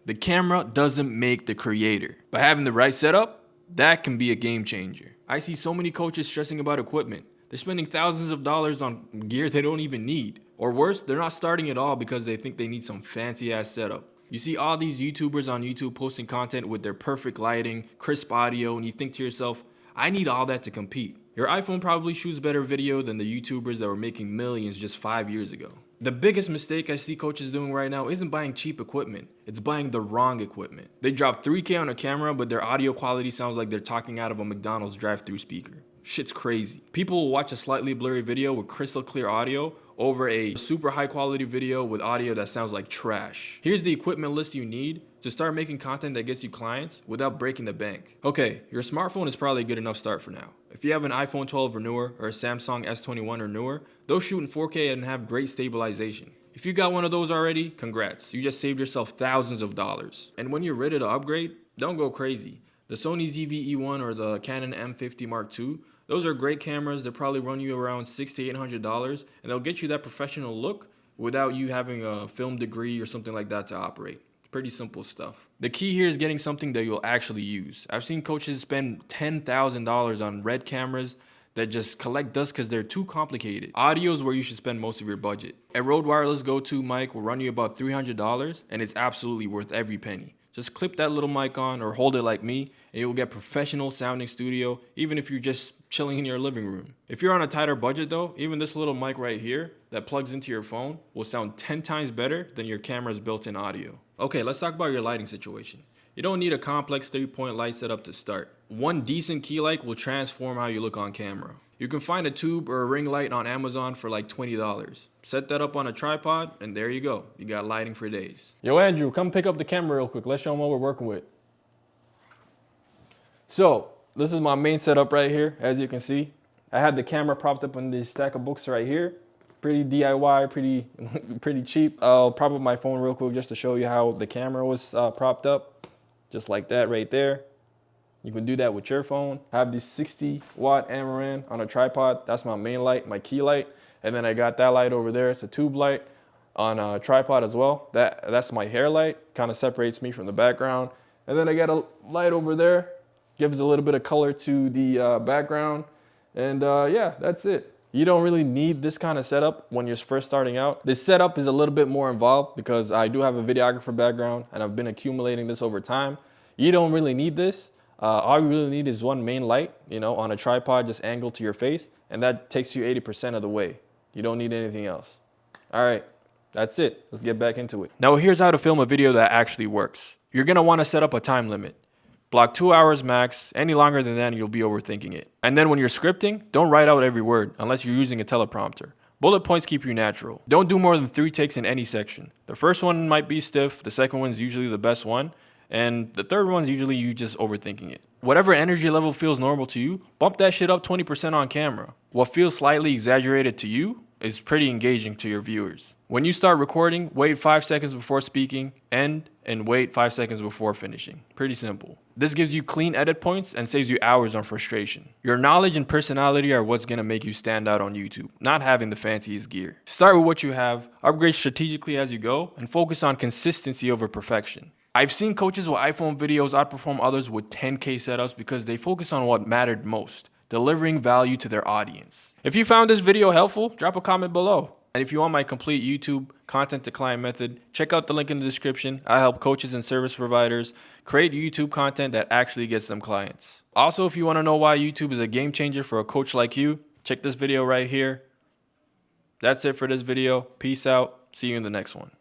The camera doesn't make the creator, but having the right setup, that can be a game changer. I see so many coaches stressing about equipment. They're spending thousands of dollars on gear they don't even need. Or worse, they're not starting at all because they think they need some fancy ass setup. You see all these YouTubers on YouTube posting content with their perfect lighting, crisp audio, and you think to yourself, I need all that to compete. Your iPhone probably shoots better video than the YouTubers that were making millions just 5 years ago. The biggest mistake I see coaches doing right now isn't buying cheap equipment, it's buying the wrong equipment. They drop $3K on a camera, but their audio quality sounds like they're talking out of a McDonald's drive-thru speaker. Shit's crazy. People will watch a slightly blurry video with crystal clear audio over a super high quality video with audio that sounds like trash. Here's the equipment list you need to start making content that gets you clients without breaking the bank. Okay, your smartphone is probably a good enough start for now. If you have an iPhone 12 or newer or a Samsung S25 or newer, those shoot in 4K and have great stabilization. If you got one of those already, congrats. You just saved yourself thousands of dollars. And when you're ready to upgrade, don't go crazy. The Sony ZV-1 or the Canon M50 Mark II, those are great cameras. They'll probably run you around $600 to $800, and they'll get you that professional look without you having a film degree or something like that to operate. Pretty simple stuff. The key here is getting something that you'll actually use. I've seen coaches spend $10,000 on red cameras that just collect dust because they're too complicated. Audio is where you should spend most of your budget. A Rode Wireless Go-To mic will run you about $300, and it's absolutely worth every penny. Just clip that little mic on or hold it like me, and you'll get professional sounding studio, even if you're just chilling in your living room. If you're on a tighter budget though, even this little mic right here that plugs into your phone will sound 10 times better than your camera's built-in audio. Okay, let's talk about your lighting situation. You don't need a complex 3-point light setup to start. One decent key light will transform how you look on camera. You can find a tube or a ring light on Amazon for like $20. Set that up on a tripod and there you go. You got lighting for days. Yo Andrew, come pick up the camera real quick. Let's show them what we're working with. So, this is my main setup right here, as you can see. I had the camera propped up in this stack of books right here. Pretty DIY, pretty cheap. I'll prop up my phone real quick just to show you how the camera was propped up. Just like that right there. You can do that with your phone. I have this 60-watt Amaran on a tripod. That's my main light, my key light. And then I got that light over there. It's a tube light on a tripod as well. That's my hair light. Kind of separates me from the background. And then I got a light over there. Gives a little bit of color to the background. And yeah, that's it. You don't really need this kind of setup when you're first starting out. This setup is a little bit more involved because I do have a videographer background and I've been accumulating this over time. You don't really need this. All you really need is one main light, you know, on a tripod just angled to your face, and that takes you 80% of the way. You don't need anything else. All right, that's it. Let's get back into it. Now here's how to film a video that actually works. You're gonna wanna set up a time limit. Block 2 hours max. Any longer than that, you'll be overthinking it. And then when you're scripting, don't write out every word unless you're using a teleprompter. Bullet points keep you natural. Don't do more than 3 takes in any section. The first one might be stiff, the second one's usually the best one, and the third one's usually you just overthinking it. Whatever energy level feels normal to you, bump that shit up 20% on camera. What feels slightly exaggerated to you is pretty engaging to your viewers. When you start recording, wait 5 seconds before speaking, end, and wait 5 seconds before finishing. Pretty simple. This gives you clean edit points and saves you hours on frustration. Your knowledge and personality are what's gonna make you stand out on YouTube, not having the fanciest gear. Start with what you have, upgrade strategically as you go, and focus on consistency over perfection. I've seen coaches with iPhone videos outperform others with 10K setups because they focus on what mattered most, delivering value to their audience. If you found this video helpful, drop a comment below. And if you want my complete YouTube content to client method, check out the link in the description. I help coaches and service providers create YouTube content that actually gets them clients. Also, if you want to know why YouTube is a game changer for a coach like you, check this video right here. That's it for this video. Peace out. See you in the next one.